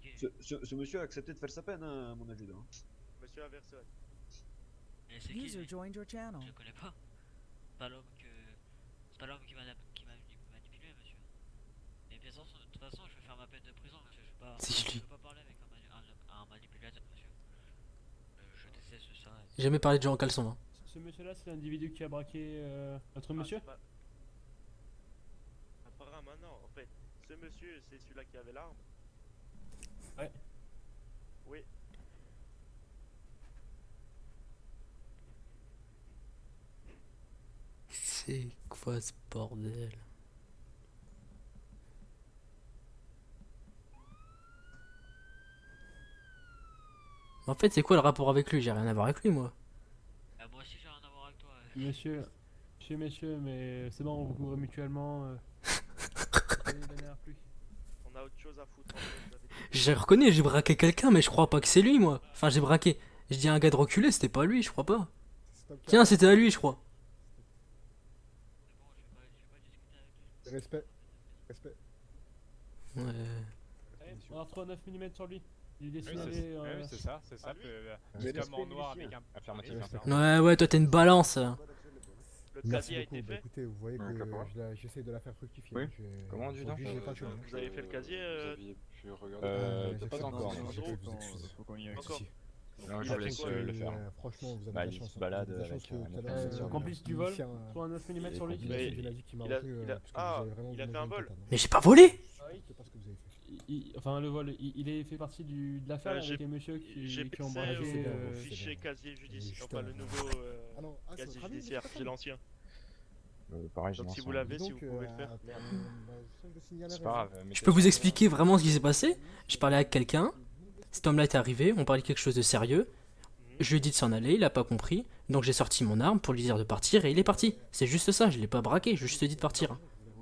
c'est qui? Ce monsieur a accepté de faire sa peine, hein, mon adjudant. Monsieur Averson. Et c'est qui User lui? joined your channel. Je le connais pas. C'est pas l'homme que. C'est pas l'homme qui m'a manipulé, monsieur. Et de toute façon, je vais faire ma peine de prison, monsieur. C'est Je lui. veux pas parler avec un manipulateur, monsieur. Je déteste ça. J'ai jamais parlé de gens en caleçon. Hein. Ce monsieur-là, c'est l'individu qui a braqué notre monsieur? Apparemment, non. En fait, ce monsieur, c'est celui-là qui avait l'arme. Ouais. Oui. C'est quoi ce bordel? En fait, c'est quoi le rapport avec lui? J'ai rien à voir avec lui, moi. Moi aussi, j'ai rien à voir avec toi. Monsieur, mais c'est bon, on vous couvre mutuellement. On a autre chose à foutre. Je reconnais, j'ai braqué quelqu'un, mais je crois pas que c'est lui, moi. Enfin, j'ai braqué. Je dis à un gars de reculer, c'était pas lui, je crois pas. Tiens, c'était à lui, je crois. Respect. Respect. Ouais. On a retrouvé 9 mm sur lui. Il est Oui, signalé. c'est ça, c'est ça. Justement en noir avec un affirmatif. Ouais, toi t'es une balance. Le Merci casier a beaucoup. été Bah, fait. écoutez, vous voyez que j'essaie de la faire fructifier. Oui. Je- Comment, adjudant? aujourd'hui, j'ai pas tué, hein. Vous avez fait le casier Pu regarder Pas pas encore. non, Non, je Andrew, vous excuse. Faut qu'on y aille. Encore. Non, je Il a vous laisse fait quoi, le faire. Franchement, vous avez Bah, de la il chance. se balade Vous avez de la chance avec que un tout à l'heure, officier. Complice du vol. Pour un 9 mm sur lui. Mais J'ai la vie qui m'a il a- repris, il a- parce que ah, vous avez vraiment il a fait donné un une vol. totale, hein. Mais j'ai pas volé! C'est pas ce que vous avez fait. Enfin, le vol, il est fait partie de l'affaire J'ai- avec les messieurs J'ai qui ont pensé braqué. au c'est fichier bon. casier judiciaire, Justement. enfin le nouveau Ah non, c'est casier votre avis, judiciaire, c'est j'ai l'ancien. Pareil, j'ai Donc si lancé vous un- l'avez, Dis si vous donc, pouvez le faire. C'est pas grave. Je peux vous expliquer vraiment ce qui s'est passé? Je parlais avec quelqu'un, cet homme-là est arrivé, on parlait de quelque chose de sérieux. Je lui ai dit de s'en aller, il a pas compris, donc j'ai sorti mon arme pour lui dire de partir et il est parti. C'est juste ça, je l'ai pas braqué, je lui ai juste dit de partir.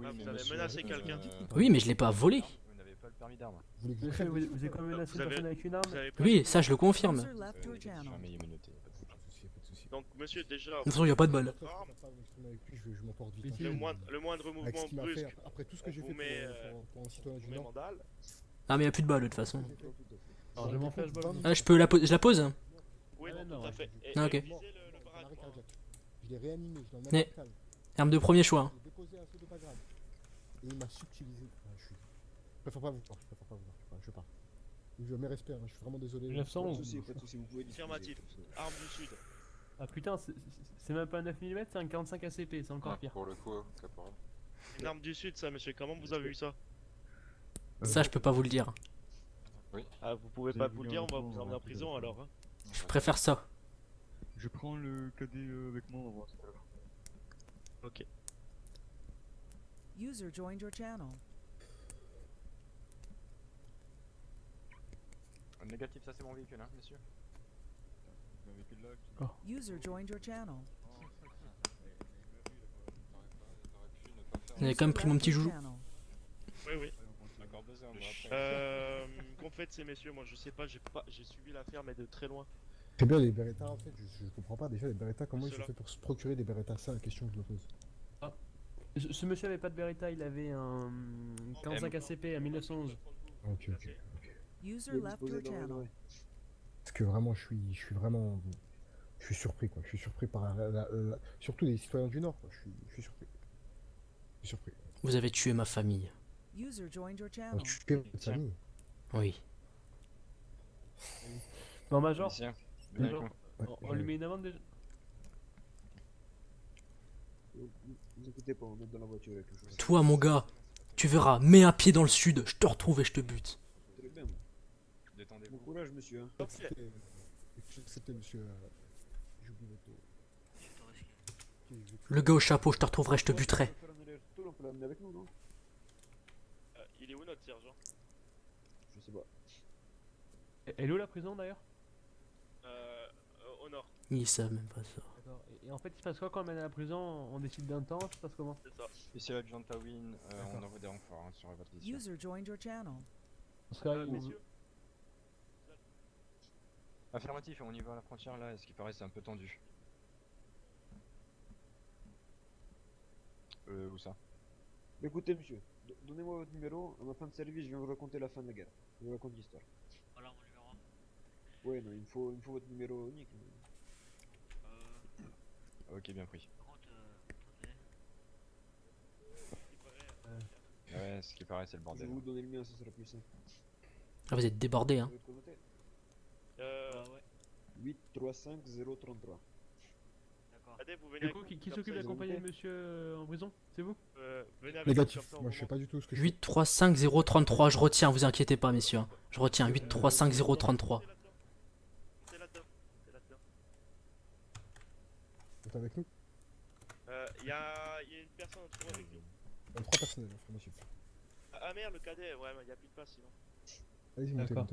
Ah, vous avez menacé quelqu'un. Oui, mais je l'ai pas volé. Vous n'avez pas le permis d'arme. Vous voulez que je Monsieur, crève vous avez quand même menacé Vous une avez- personne avec une arme? Vous avez pas- Oui, ça je le confirme. User left your channel. Fermez les menottés. Pas de soucis, pas de soucis. Donc monsieur déjà, De toute façon, y a pas de balle. votre arme, Je m'emporte vite. Ici, hein. le moindre Avec mouvement ce qu'il m'a brusque, fait, après tout ce que on j'ai vous fait met, pour un citoyen on du vous met Nord. mandale. Ah, mais y a plus de balle de toute façon. Alors, je m'en fais, je vole. Ah, je la pose? Oui, Ah, non, non. tout à fait. Ah, ok. Et visez le Un bras arrêt droit. cardiaque. Je l'ai réanimé, je l'ai emmené Mais- à l'hôpital. Arme de premier choix. hein. J'ai déposé un saut de pas grave. Et il m'a subtilisé. Je préfère pas vous voir, je préfère pas vous voir. Je pars. Je mes respects, hein, je suis vraiment désolé. 911. Pas de soucis, pas de soucis, vous pouvez discuter. Affirmatif. Arme du sud. Ah putain, c'est même pas un 9 mm, c'est un 45 ACP, c'est encore pire. Pour le coup, caporal. Une arme du sud, ça, monsieur. Comment vous avez eu ça? Ça, je peux pas vous le dire. Ah, vous pouvez pas vous le dire, on va vous emmener en prison alors. Hein. Je préfère ça. Je prends le cadet avec moi, on va voir tout à l'heure. Ok. User joined your channel. Négatif, ça c'est mon véhicule, hein, messieurs. Le véhicule là, User joined your channel. Vous avez quand même pris mon petit joujou. Oui, oui. Encore 2 heures, moi, après. Qu'ont fait ces messieurs? Moi, je sais pas, j'ai suivi l'affaire, mais de très loin. Très bien, les Beretta, en fait, je comprends pas déjà les Beretta, comment ils Ceux-là. ont fait pour se procurer des Beretta, c'est la question que je me pose. Ce monsieur avait pas de Beretta, il avait un 45 ACP à 1911. Ok. User Il est left disposé your dans le- channel. ouais. Parce que vraiment, je suis vraiment. Je suis surpris, quoi. Je suis surpris par surtout les citoyens du Nord, quoi. Je suis surpris. Je suis surpris. Vous avez tué ma famille. User joined your On channel. tue votre famille. Oui. Bon, Major, Messieurs, Major, Ouais, on lui met une amende déjà? Vous inquiétez pas, on est dans la voiture avec le chauffeur. Toi, mon gars, tu verras, mets un pied dans le sud, je te retrouve et je te bute. Très bien, moi. Bon détendez-vous. courage, monsieur. Hein. C'était monsieur. J'oublie votre nom. Le gars au chapeau, je te retrouverai, je te buterai. On peut l'amener avec nous, non? Il est où notre sergent? Je sais pas. Elle est où la prison d'ailleurs? Au nord, Ils savent même pas ça. D'accord. Et en fait, il se passe quoi quand on mène à la prison? On décide d'un temps, ça se passe comment? c'est ça. Ici l'adjoint Tawin, on envoie des renforts hein, sur votre mission. User joined your channel. Parce que, Messieurs, Affirmatif, on y va à la frontière là, ce qui paraît c'est un peu tendu. Où ça? Écoutez, monsieur, Donnez-moi votre numéro, à ma fin de service, je viens vous raconter la fin de la guerre. Je vous raconte l'histoire. Voilà mon numéro. Ouais, non, il me faut votre numéro unique. Ok, bien pris. Par contre, Ouais, ce qui paraît, c'est le Je bordel. vais vous donner le mien, ça sera plus simple. Ah, vous êtes débordé, hein. Vous avez de quoi noter ouais, 835033. d'accord. Allez, vous venez Du avec coup, nous, qui comme s'occupe ça, d'accompagner ils ont monsieur en prison? C'est vous? venez avec nous, Négatif, comme ça, on moi je sais remonte. pas du tout ce que je fais. 835033, je retiens, vous inquiétez pas, messieurs. Hein. Je retiens 835033. Montez là-dedans. Montez là-dedans. Vous êtes avec nous? Il y a une personne en dessous avec nous. 3 personnels, affirmatif. Ah merde, le cadet, ouais, il y a plus de place sinon. Allez-y, montez, D'accord.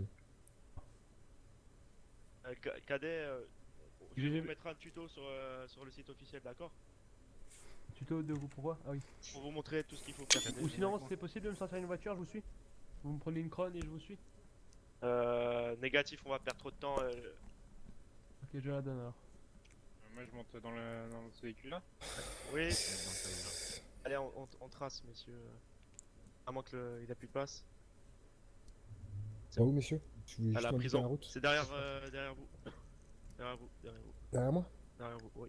montez. Cadet, je J'ai vais vu- vous mettre un tuto sur le site officiel, d'accord? Tuto de vous pourquoi? Ah oui. Pour vous montrer tout ce qu'il faut faire. Ou sinon, c'est possible de me sortir une voiture, je vous suis? Vous me prenez une crône et je vous suis? Négatif, on va perdre trop de temps. Ok, je la donne alors. Moi je monte dans ce véhicule là. Oui. Allez, on trace, messieurs. À moins qu'il a plus de place. C'est où, messieurs? Tu voulais À juste la m'indiquer la prison. route? C'est derrière vous. Derrière vous, derrière vous, Derrière moi? derrière vous, oui.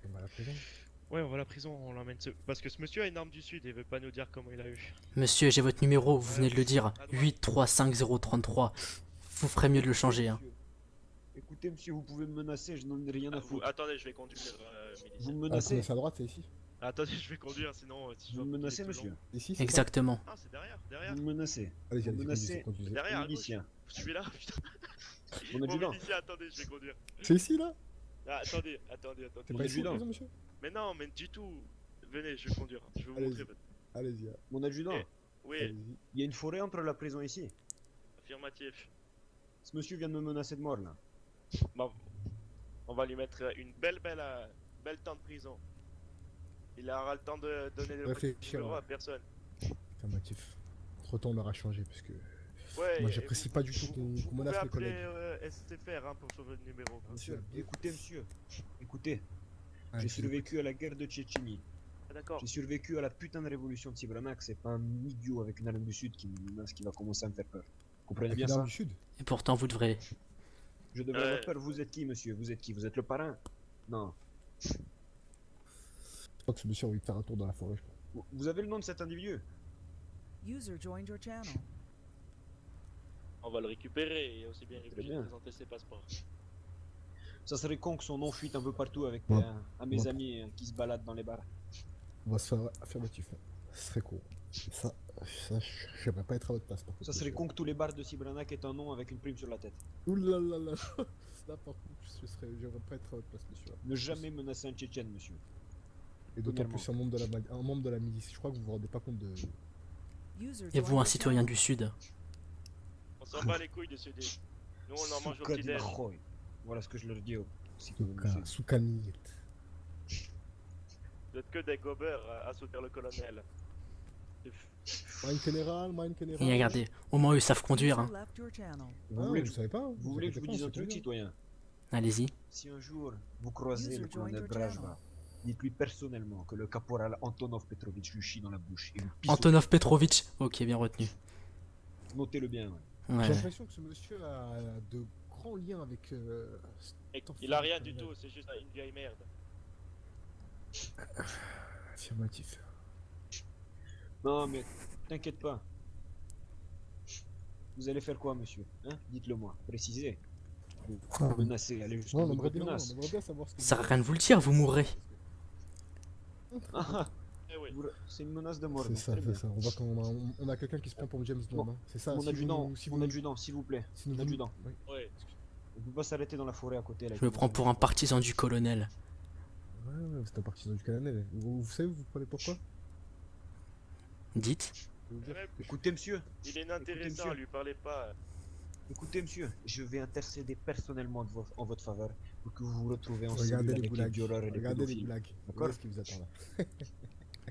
On va à la prison. Ouais, on va à la prison, on l'emmène. Parce que ce monsieur a une arme du sud et veut pas nous dire comment il a eu. Monsieur, j'ai votre numéro, vous venez de le dire. 835033. Vous ferez mieux de le changer, hein. Écoutez, monsieur, vous pouvez me menacer, je n'en ai rien à Vous, foutre. attendez, je vais conduire, Vous milicien. me Ah, menacez c'est à droite, c'est ici? Attendez, je vais conduire, sinon. Si je Vous dois me conduire menacez, tout le long. monsieur Ici, c'est ça? Exactement. Ah, c'est derrière. Vous me menacez. Allez-y, Vous allez-y, menacez. conduisez. Derrière, à gauche. Milicien. Vous suivez là, putain. Mon Bon, adjudant. milicien, attendez, je vais conduire. C'est ici, là? Ah, attendez. C'est Mon pas ici, la adjudant. prison, monsieur? Mais non, mais du tout. Venez, je vais conduire. Je vais vous Allez-y. montrer. votre- Allez-y, Mon adjudant. Eh. Oui, allez-y. Il y a une forêt entre la prison et ici. affirmatif. Ce monsieur vient de me menacer de mort là. Bon, on va lui mettre une belle temps de prison. Il aura le temps de donner le Réfléchir, numéro ouais. à personne. Affirmatif. Entre-temps, on aura changé parce que. Ouais, Moi, et j'apprécie vous- pas du tout vous- qu'on vous menace pouvez mes appeler, collègues. STFR hein, pour sauver le numéro. Monsieur, écoutez, monsieur. Écoutez, Ah, j'ai je vous survécu à la guerre de Tchétchénie. Ah, d'accord. J'ai survécu à la putain de révolution de Sibranak. C'est pas un idiot avec une arme du sud qui me menace qui va commencer à me faire peur. Vous comprenez Avec bien une arme ça? du sud? Et pourtant, vous devrez. Je devrais avoir peur. Vous êtes qui, monsieur? Vous êtes qui? Vous êtes le parrain? Non. Je crois que ce monsieur a envie de faire un tour dans la forêt, je crois. Vous avez le nom de cet individu? User joined your channel. On va le récupérer et aussi bien Très obligé bien. de présenter ses passeports. Ça serait con que son nom fuite un peu partout avec Ouais. à mes Ouais. amis qui se baladent dans les bars. On va se faire affirmatif. Hein. Ce serait cool. Ça, j'aimerais pas être à votre place. Par contre, Ça serait monsieur. con que tous les bars de Sibranak aient un nom avec une prime sur la tête. Ouh là là là. Là, par contre, j'aimerais pas être à votre place, monsieur. Ne jamais menacer un Tchétchène, monsieur. Et d'autant Premièrement. plus un membre de la milice. Je crois que vous vous rendez pas compte de. User Et joined vous, your un citoyen channel. du Sud. On s'en bat les couilles de ce dé. Nous on en mange au Souka petit de déj. Mahoy. Voilà ce que je leur dis aux citoyens du Sud. Soukaniet. Vous êtes que des gobers à soutenir le colonel. Mine général. Et regardez, au moins eux savent conduire. User Hein. left your channel. Vous Ah, voulez vous que, savez pas? Hein. vous voulez que je vous inquiétez dise pas, un on sait truc, très bien. citoyen? Allez-y. Si un jour vous croisez User le joined colonel your Brajva, channel. dites-lui personnellement que le caporal Antonov Petrovitch lui chie dans la bouche et lui pisse. Antonov Petrovitch. Ok, bien retenu. Notez-le bien. Ouais. J'ai Ouais. l'impression que ce monsieur a de grands liens avec. Et cet il a enfant rien de du colonel. tout, c'est juste une vieille merde. Affirmatif. Non mais t'inquiète pas. Vous allez faire quoi, monsieur? Hein? Dites-le moi. Précisez. Vous Ah, menacez, allez jusqu'au Non, bout de votre on menace. aimerait bien savoir ce que Ça sert à vous- rien de vous le dire, vous mourrez. Ah, Eh oui. c'est une menace de mort. C'est donc ça, très c'est bien. ça. On a quelqu'un qui se prend pour James Bond. Mon- Hein. C'est ça. Mon si adjudant, vous- si mon vous- adjudant, s'il vous plaît. si nous Mon adjudant. Oui. Ouais. On peut pas s'arrêter dans la forêt à côté là. Je me prends pour un partisan du colonel. Ouais, c'est un partisan du colonel. Vous savez, vous prenez pourquoi? Dites. Je vais vous dire. Ouais, Écoutez, monsieur. Il est inintéressant, monsieur. lui parlez pas. Écoutez, monsieur. Je vais intercéder personnellement en votre faveur pour que vous vous retrouviez en Regardez cellule les avec les boulags. violeurs et les Regardez les pédophiles. blagues. D'accord. Regardez ce qui vous attend là.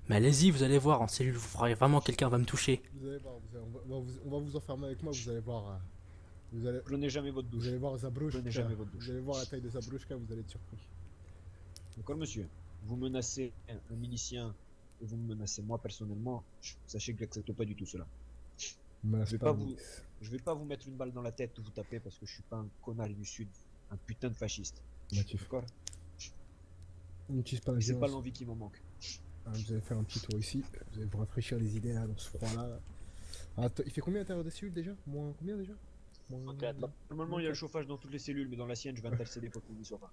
Mais allez-y, vous allez voir, en cellule, vous ferez vraiment quelqu'un va me toucher. Vous allez voir, on va vous enfermer avec moi, vous allez voir. Vous allez, Prenez jamais votre vous douche. allez voir Zabrouchka. Prenez jamais votre douche. Vous allez voir la taille de Zabrouchka, vous allez être surpris. D'accord, monsieur. Vous menacez un milicien et vous me menacez moi personnellement, sachez que j'accepte pas du tout cela. On me laisse Je vais pas pas vous- vous, je vais pas vous mettre une balle dans la tête ou vous taper parce que je suis pas un connard du sud, un putain de fasciste. Natif. D'accord? On n'utilise pas la C'est pas violence. l'envie qui me manque. Ah, vous allez faire un petit tour ici, vous allez vous rafraîchir les idées là, dans ce froid-là. Ah, il fait combien à l'intérieur des cellules déjà? Moins combien déjà? Moins... quatre. Normalement, il y a le chauffage dans toutes les cellules, mais dans la sienne, je vais intercéder pour qu'il n'y soit pas.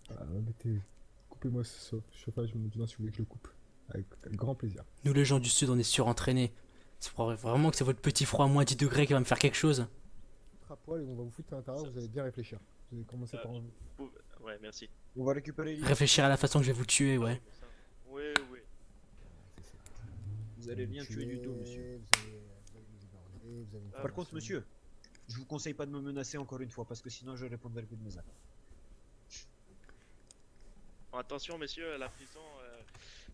Ah, mettez... Coupez-moi ce chauffage, me dites si vous voulez que je le coupe. Avec grand plaisir. Nous, les gens du Sud, on est surentraînés. C'est vraiment que c'est votre petit froid à moins 10 degrés qui va me faire quelque chose. À poil et on va vous foutre à l'intérieur, vous allez bien réfléchir. Vous allez commencer par... Ouais, merci. On va récupérer l'île. Réfléchir à la façon que je vais vous tuer, ouais. Oui, oui. Vous allez rien tuer du tout, monsieur. Par contre, monsieur, je vous conseille pas de me menacer encore une fois, parce que sinon je répondrai plus de mes actes. Attention, messieurs, à la prison,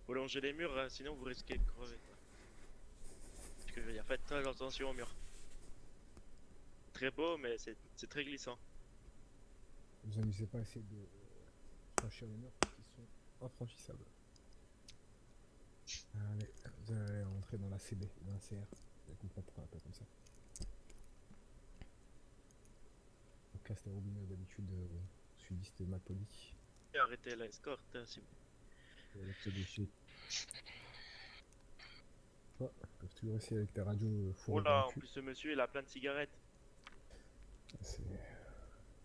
faut longer les murs, sinon vous risquez de crever. C'est ce que je veux dire. Faites très attention aux murs. Très beau, mais c'est très glissant. Vous amusez pas à essayer de franchir les murs qui sont infranchissables. Allez, vous allez rentrer dans la CB, dans la CR. Vous allez comprendre pourquoi on l'appelle comme ça. On casse les robinets d'habitude sudistes mal polis. Et arrêtez l'escorte, s'il vous Toi, ils peuvent toujours essayer avec ta radio plaît. Oh là, en plus ce monsieur il a plein de cigarettes.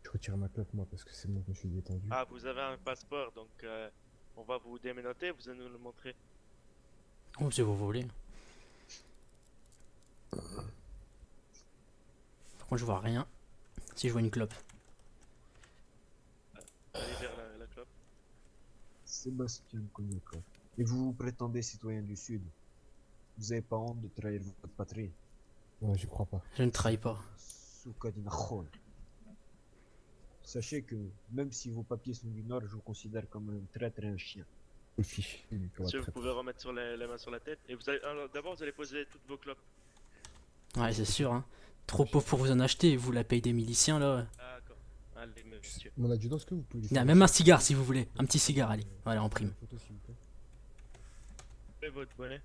Je retire ma clope moi parce que c'est bon, je me suis détendu. Ah, vous avez un passeport, donc on va vous déménoter, vous allez nous le montrer. Oh, si vous voulez. Par contre, je vois rien. Si je vois une clope. Allez vers la clope. Sébastien Konyakov. Et vous vous prétendez citoyen du Sud. Vous avez pas honte de trahir votre patrie. Ouais, j'y crois pas. Je ne trahis pas. Souka d'Inachol. Sachez que même si vos papiers sont du Nord, je vous considère comme un traître et un chien. Le fichier du Monsieur, vous pouvez remettre sur les mains sur la tête. Et vous allez, alors, d'abord, vous allez poser toutes vos clopes. Ouais, c'est sûr, hein. Trop pauvre pour vous en acheter, vous la paye des miliciens là. Ah, d'accord. Allez, monsieur. Mon adjudant, est-ce que vous pouvez lui Il y a faire même un cigare si vous voulez. Un petit cigare, allez. Voilà, en une prime. photo, s'il vous plaît. Faites votre bonnet.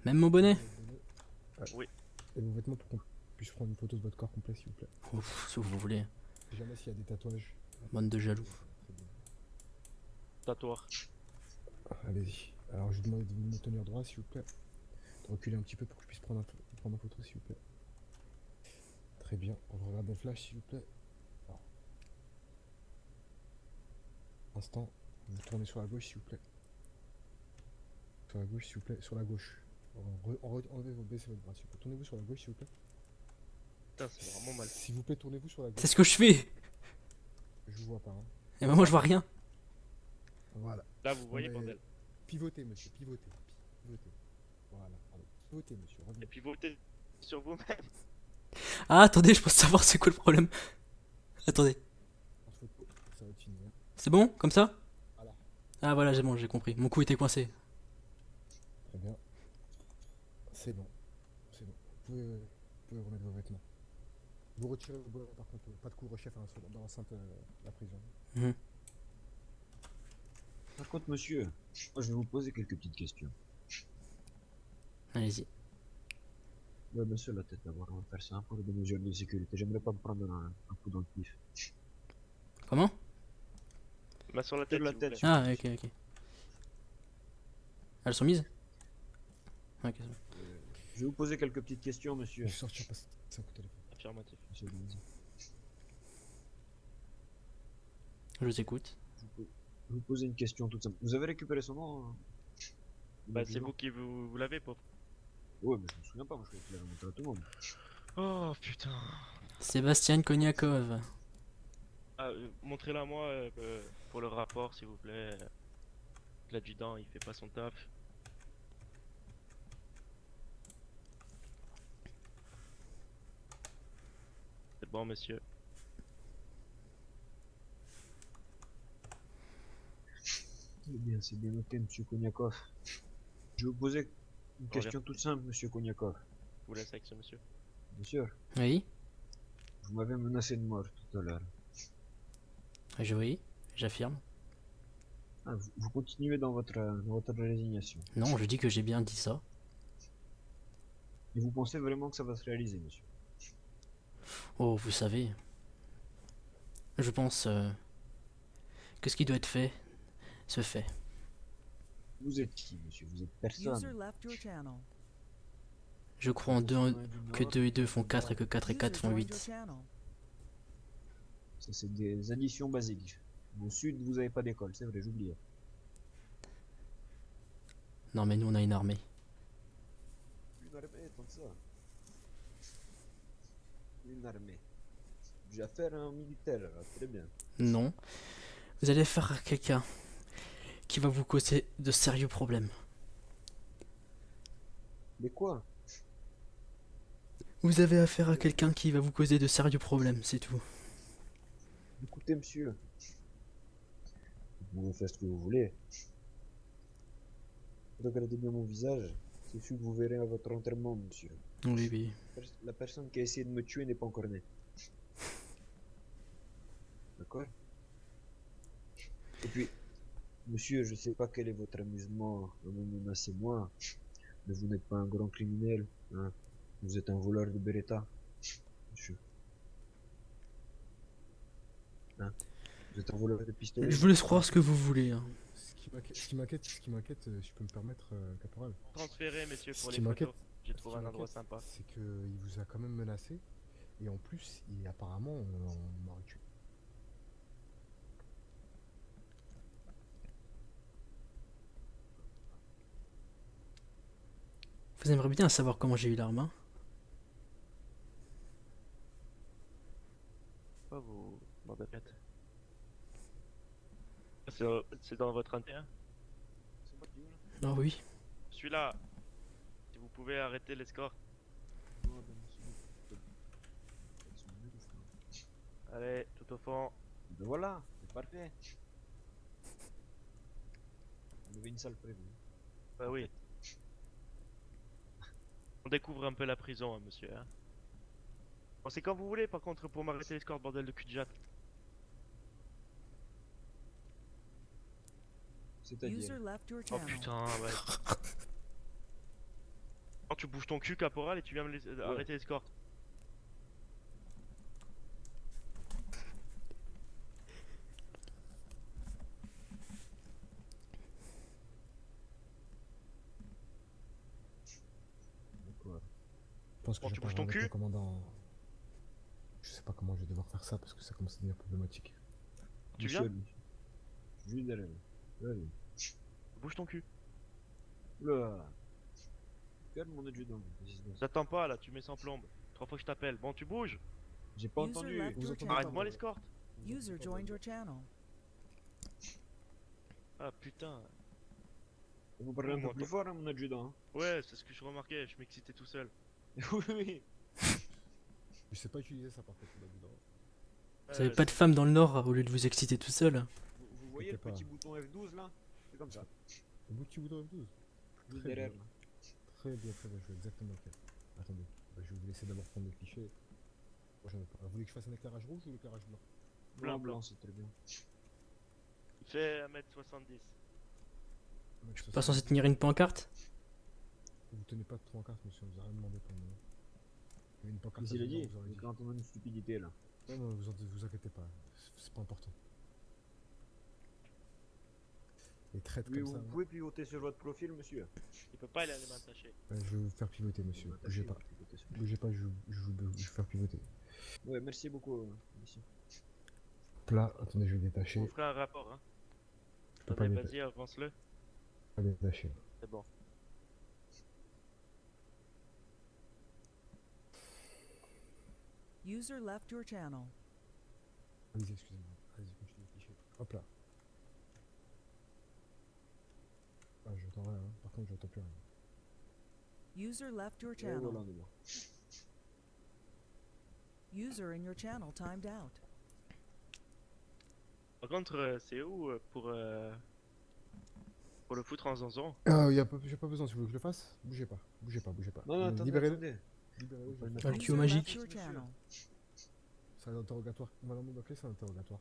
Même mon bonnet. Ah, Oui. Et vos vêtements pour qu'on puisse prendre une photo de votre corps complet, s'il vous plaît. Ouf, si vous voulez. Si jamais s'il y a des tatouages. Bande de jaloux. Très bien. Tatoueur. Allez-y. Alors je vous demande de me tenir droit s'il vous plaît. De reculer un petit peu pour que je puisse prendre une photo s'il vous plaît. Très bien. On va regarder le flash s'il vous plaît. Alors. Instant. Vous tournez sur la gauche s'il vous plaît. Sur la gauche s'il vous plaît. Sur la gauche. Baissez votre bras s'il vous plaît. Tournez-vous sur la gauche s'il vous plaît. Putain, c'est vraiment mal. S'il vous plaît, tournez-vous sur la gauche. C'est ce que je fais. Je vous vois pas. Hein. Et moi, je vois rien. Voilà. Là, vous voyez, Mais- bordel. Pivotez monsieur. Pivotez. Pivotez. Voilà. Allez. Pivotez monsieur. Et Revenez. puis votez sur vous-même. Ah, attendez, je pense savoir c'est quoi le problème. Attendez. On se photo. Ça va être fini. Hein. C'est bon, comme ça? Voilà. Ah, voilà, j'ai bon, j'ai compris. Mon cou était coincé. Très bien. C'est bon. C'est bon. Vous pouvez remettre vos vêtements. Vous retirez vos bolets par contre. Pas de couvre-chef dans l'enceinte de la prison. Mhm. Par contre, monsieur, moi je vais vous poser quelques petites questions. Allez-y. Ouais, bien sûr, la tête d'abord, on va faire ça pour des mesures de sécurité. J'aimerais pas me prendre un coup dans le pif. Comment? Main sur la tête, la s'il vous tête. plaît. Ah, ok, ok. Elles sont mises? Ok, c'est bon. Je vais vous poser quelques petites questions, monsieur. Je vais sortir passer un coup de téléphone. Affirmatif. Monsieur Denzi. Je vous écoute. Je vais vous poser une question toute simple. Vous avez récupéré son nom hein Bah, c'est vous qui vous l'avez, pauvre. Ouais, mais je me souviens pas, moi je croyais qu'il avait montré à tout le monde. Oh, putain. Sébastien Konyakov. Ah, montrez-la moi pour le rapport, s'il vous plaît. L'adjudant, il fait pas son taf. C'est bon, monsieur. C'est bien noté, monsieur Konyakov. Je vais vous poser une question toute simple, monsieur Konyakov. Je vous laisse avec ce monsieur. Bien sûr, Oui? vous m'avez menacé de mort tout à l'heure. Oui, j'affirme. Ah, vous continuez dans votre résignation. Non, je dis que j'ai bien dit ça. Et vous pensez vraiment que ça va se réaliser, monsieur? Oh, vous savez, je pense que ce qui doit être fait, se fait. Vous êtes qui, monsieur? Vous êtes User personne. left your channel. Je crois que 2 et 2 font 4 et que 4 et User 4 font joined your 8. channel. Ça, c'est des additions basiques. Au sud, vous avez pas d'école, c'est vrai, j'oubliais. Non, mais nous, on a une armée. Une armée, tant que ça. Une armée. J'ai affaire à un militaire, là, très bien. Non. Vous allez faire à quelqu'un qui va vous causer de sérieux problèmes. Mais quoi? Vous avez affaire à quelqu'un qui va vous causer de sérieux problèmes, c'est tout. Écoutez, monsieur. Vous pouvez faire ce que vous voulez. Regardez bien mon visage. C'est celui que vous verrez à votre enterrement, monsieur. Oui, oui. La personne qui a essayé de me tuer n'est pas encore née. D'accord? Et puis, monsieur, je sais pas quel est votre amusement à me menacer moi, mais vous n'êtes pas un grand criminel, hein. Vous êtes un voleur de Beretta, monsieur. Hein? Vous êtes un voleur de pistolet. Je vous laisse croire ce que vous voulez. Hein. Ce qui m'inquiète, si je peux me permettre, caporal. Transféré, messieurs, pour Ce les qui photos. m'inquiète, J'ai ce trouvé qui un endroit m'inquiète, sympa. c'est qu'il vous a quand même menacé, et en plus, apparemment, on m'aurait tué. Vous aimeriez bien savoir comment j'ai eu l'arme, hein? Pourquoi vous m'en bête? C'est dans votre intérêt. C'est moi qui ouvre, là? Ah oui. Celui-là, si vous pouvez arrêter l'escorte. Oh, ben, monsieur. Allez, tout au fond. Ben voilà, c'est parfait. On avait une salle prévue. Bah oui. On découvre un peu la prison, hein, monsieur. Hein. Bon, c'est quand vous voulez, par contre, pour m'arrêter l'escorte, bordel de cul de jatte. User C'est-à-dire. left your Oh channel. putain, ouais. Quand tu bouges ton cul, caporal, et tu viens me arrêter l'escorte. D'accord. Je pense que Bon, je tu vais bouges parler ton avec cul le commandant. Je sais pas comment je vais devoir faire ça parce que ça commence à devenir problématique. Tu viens? Juste derrière. Allez. Bouge ton cul. Oula. Calme mon adjudant. J'attends pas là, tu mets sans plombe. 3 fois que je t'appelle. Bon, tu bouges. J'ai pas User entendu. left your channel. Arrête-moi l'escorte. User joined your channel. Ah putain. Vous parlez un peu Moi, plus fort, hein, mon adjudant. hein. Ouais, c'est ce que je remarquais, je m'excitais tout seul. Oui, oui. Je sais pas utiliser ça par contre, là-dedans. Vous avez pas de femme dans le Nord au lieu de vous exciter tout seul. Vous voyez le T'inquiète petit pas. bouton F12 là? C'est comme ça. Le bout de petit bouton F12. Juste Très derrière. bien. Très bien, je vois exactement lequel. Attendez, je vais vous laisser d'abord prendre le cliché. Moi, j'en ai pas. Vous voulez que je fasse un éclairage rouge ou un éclairage blanc? Blanc, blanc, c'est très bien. Il fait 1m70. Pas censé tenir une pancarte? Vous tenez pas de 3 en carte, monsieur, on vous a rien demandé pour le moment. Il y avait une pancarte. Qu'est-ce qu'il a à dit? vous aurait dit. Quand on a une stupidité là. Non, non, vous inquiétez pas, c'est pas important. Les traites Oui, comme vous ça. pouvez pivoter sur votre profil, monsieur. Il peut pas, il a les mains attachées. Je vais vous faire pivoter, monsieur. Bougez pas. Pivoter sur- Bougez pas, je vais vous faire pivoter. Ouais, merci beaucoup, monsieur. Là, attendez, je vais détacher. On fera un rapport, hein. peux pas Attendez, les- vas-y, avance-le. Pas détacher. C'est bon. User left your channel. Allez-y, excusez-moi. Allez-y, continuez le cliché. Hop là. Ah, j'entends rien, hein. Par contre, j'entends plus rien. User left your Et channel. voilà, on est bon. User in your channel timed out. Par contre, c'est où pour le foutre en zonzon? J'ai pas besoin, si vous voulez que je le fasse, bougez pas. Bougez pas, bougez pas. Non, non, attendez, Libérez-le. attendez. Libérez-le, On je peut vais le le mettre Ah, faire. le User tuyau left magique. your channel. C'est un interrogatoire. On va donc l'appeler, c'est un interrogatoire.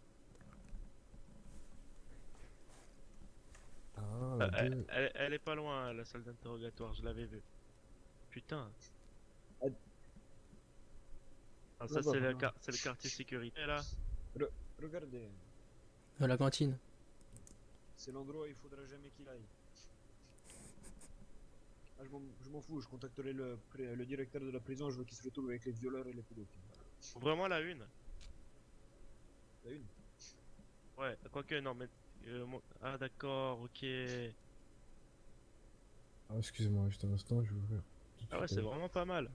1, la 2. Elle est pas loin, la salle d'interrogatoire, je l'avais vue. Putain. Ah. Ah, ça, Là-bas, c'est voilà. c'est le quartier sécurité là. Regardez, À la cantine. c'est l'endroit où il faudra jamais qu'il aille. Ah, je m'en fous, je contacterai le directeur de la prison, je veux qu'il se retrouve avec les violeurs et les pédophiles. Vraiment la une. La une. Ouais, quoique non, mais. Ah, d'accord, ok. Ah, excusez-moi, juste un instant, je vais ouvrir. tout de Ah ouais, suite, c'est vraiment pas mal.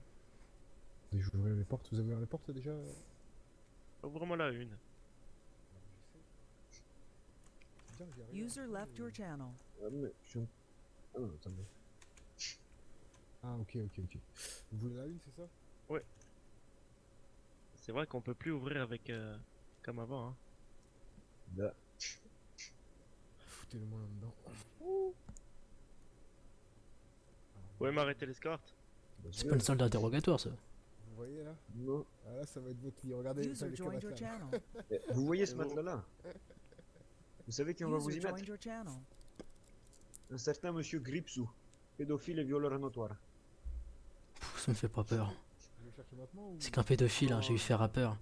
Je vais ouvrir les portes. Vous avez ouvert les portes déjà? Vraiment la une. C'est bien, j'y arrive. User left your channel. Ah, mais je suis Ah non, attendez. Ah, ok. Vous voulez la une, c'est ça? C'est vrai qu'on peut plus ouvrir avec. Comme avant, hein. Là. Foutez-le-moi là-dedans. Vous pouvez m'arrêter l'escorte? C'est pas une salle d'interrogatoire, ça. Vous voyez là? Non. Ah, là, ça va être votre lit. Regardez, ça User les joined cravates your là. channel. Vous voyez ce C'est bon. matelas-là? Vous savez qui on va vous User y mettre? joined your channel. Un certain monsieur Gripsou, pédophile et violeur notoire. Pff, ça me fait pas peur. Je vais chercher maintenant ou... C'est qu'un pédophile, hein, j'ai eu faire à peur.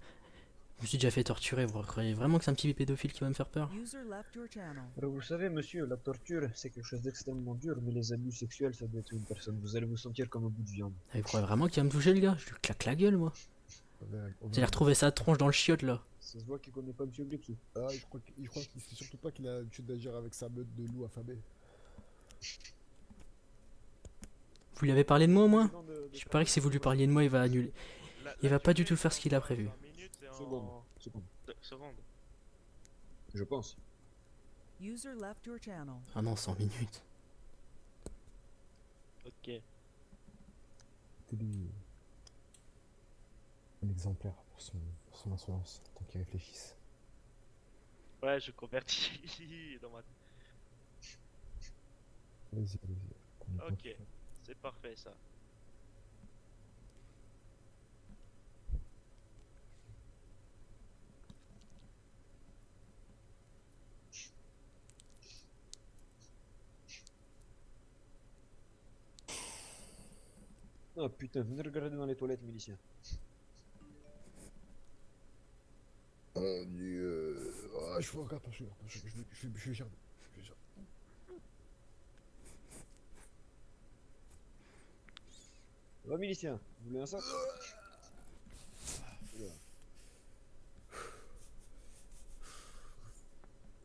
Je me suis déjà fait torturer, vous croyez vraiment que c'est un petit pédophile qui va me faire peur? User left your channel. Alors vous savez monsieur, la torture c'est quelque chose d'extrêmement dur, mais les abus sexuels ça détruit une personne. Vous allez vous sentir comme un bout de viande. Ah, vous croyez vraiment qu'il va me toucher, le gars? Je lui claque la gueule, moi. J'ai retrouvé sa tronche dans le chiotte, là. Ça se voit qu'il connaît pas monsieur Gripsou. Ah, je crois qu'il sait surtout pas qu'il a l'habitude d'agir avec sa meute de loups affamés. Vous lui avez parlé de moi, au moins? Président de Je parie que si vous lui parliez de moi, il va annuler. Il va pas du tout faire ce qu'il a prévu. Seconde. Seconde. Je pense. User left your channel. Ah non, 100 minutes. Ok. C'était un exemplaire pour son insolence, tant qu'il réfléchisse. Ouais, je convertis dans ma. Allez-y. Ok, c'est parfait ça. Ah putain, venez regarder dans les toilettes, milicien. Oh Dieu. Ah, je regarde pas, je vais gerber. Ça va milicien, vous voulez un sac? Oula.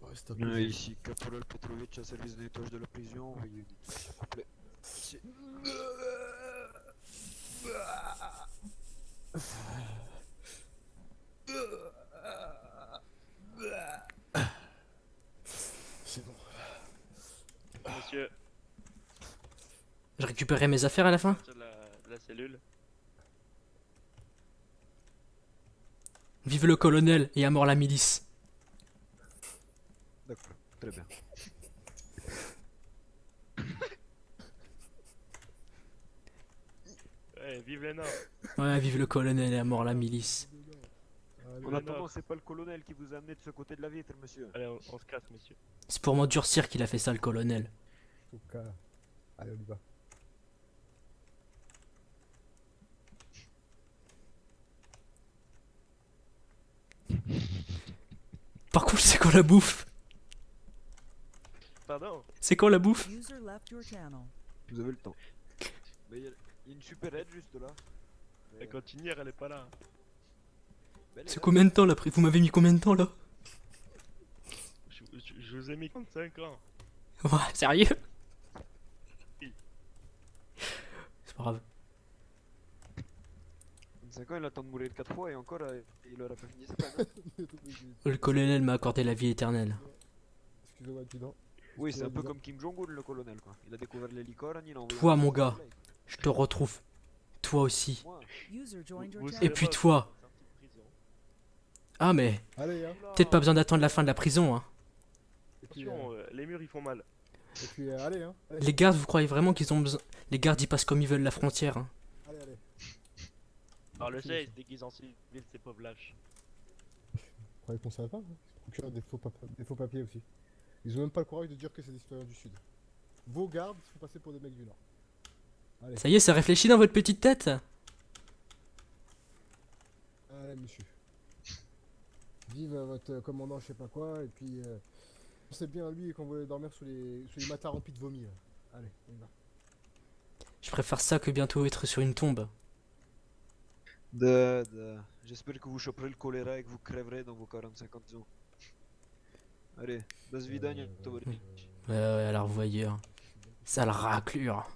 Ouais, stop. Ici, Caporal Petrovic, à service de nettoyage de la prison, veuillez s'il vous plaît. Merci. C'est bon. Monsieur, Je récupérerai mes affaires à la fin? sur la cellule. Vive le colonel et à mort la milice. D'accord, très bien. Ouais, vive les Nord. Ouais, vive le colonel et à mort la milice. Allez, En attendant, c'est pas le colonel qui vous a amené de ce côté de la vitre, monsieur. Allez, on se casse, monsieur. C'est pour m'endurcir qu'il a fait ça, le colonel. en tout cas. Allez, on y va. Par contre, c'est quoi la bouffe? Pardon. C'est quoi la bouffe? User left your channel. Vous avez le temps. Mais il y a une super aide juste là. La cantinière, elle est pas là. C'est combien de temps là? Vous m'avez mis combien de temps là? Je vous ai mis 35 ans. Ouais, sérieux? C'est pas grave. 25 ans, il attend de mourir 4 fois et encore, il aura pas fini sa peine. Le colonel m'a accordé la vie éternelle. Excusez-moi, adjudant. Oui, c'est un peu Adjudant. comme Kim Jong-un, le colonel, quoi. Il a découvert les licornes, il a envoyé... Toi, un mon message au gars. soleil. Je te retrouve. Toi aussi. Moi, User joined your Vous Et channel. serez puis pas toi. sorti de prison. Ah, mais Allez, hein. peut-être pas besoin d'attendre la fin de la prison, hein. Et puis, Attention, les murs ils font mal. allez, hein. Allez, Les gardes, vous croyez vraiment qu'ils ont besoin... Les gardes, ils passent comme ils veulent la frontière, hein. allez. Alors le sait, ils se déguisent en civil, ces pauvres lâches. Vous croyez qu'on savait pas, hein? Ils se procurent des faux papiers aussi. Ils ont même pas le courage de dire que c'est des citoyens du Sud. Vos gardes se font passer pour des mecs du Nord. Allez, Ça y est, ça réfléchit dans votre petite tête. allez monsieur. Vive votre commandant je sais pas quoi, et puis... pensez bien à lui quand vous allez dormir sous les matelas remplis de vomi. Là. Allez, on y va. Je préfère ça que bientôt être sur une tombe. J'espère que vous choperez le choléra et que vous crèverez dans vos 40-50 ans. Allez, до свидания, товарищ. Ouais, à la revoyure. Sale raclure.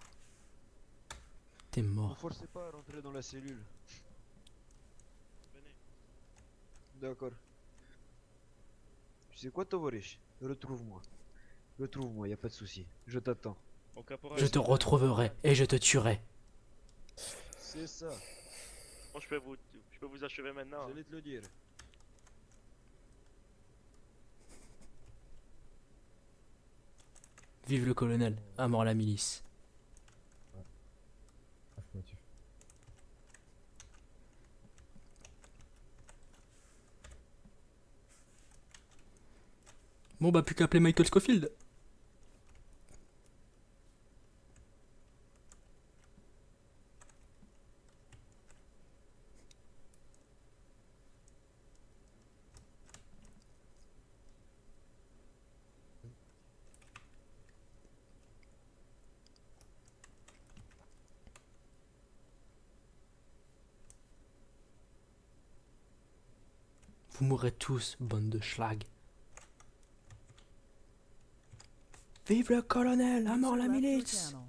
T'es Ne mort. forcez pas à rentrer dans la cellule. Venez. D'accord. Tu sais quoi, товарищ? Retrouve-moi. Retrouve-moi, y a pas de souci. Je t'attends. Au caporal, Je te retrouverai et je te tuerai. C'est ça, bon, je peux vous achever maintenant. Hein. j'allais te le dire. Vive le colonel, à mort la milice. Affirmatif. Bon bah plus qu'à appeler Michael Scofield. Vous mourrez tous, bande de schlag. Vive le colonel, à mort la User left your milice. channel.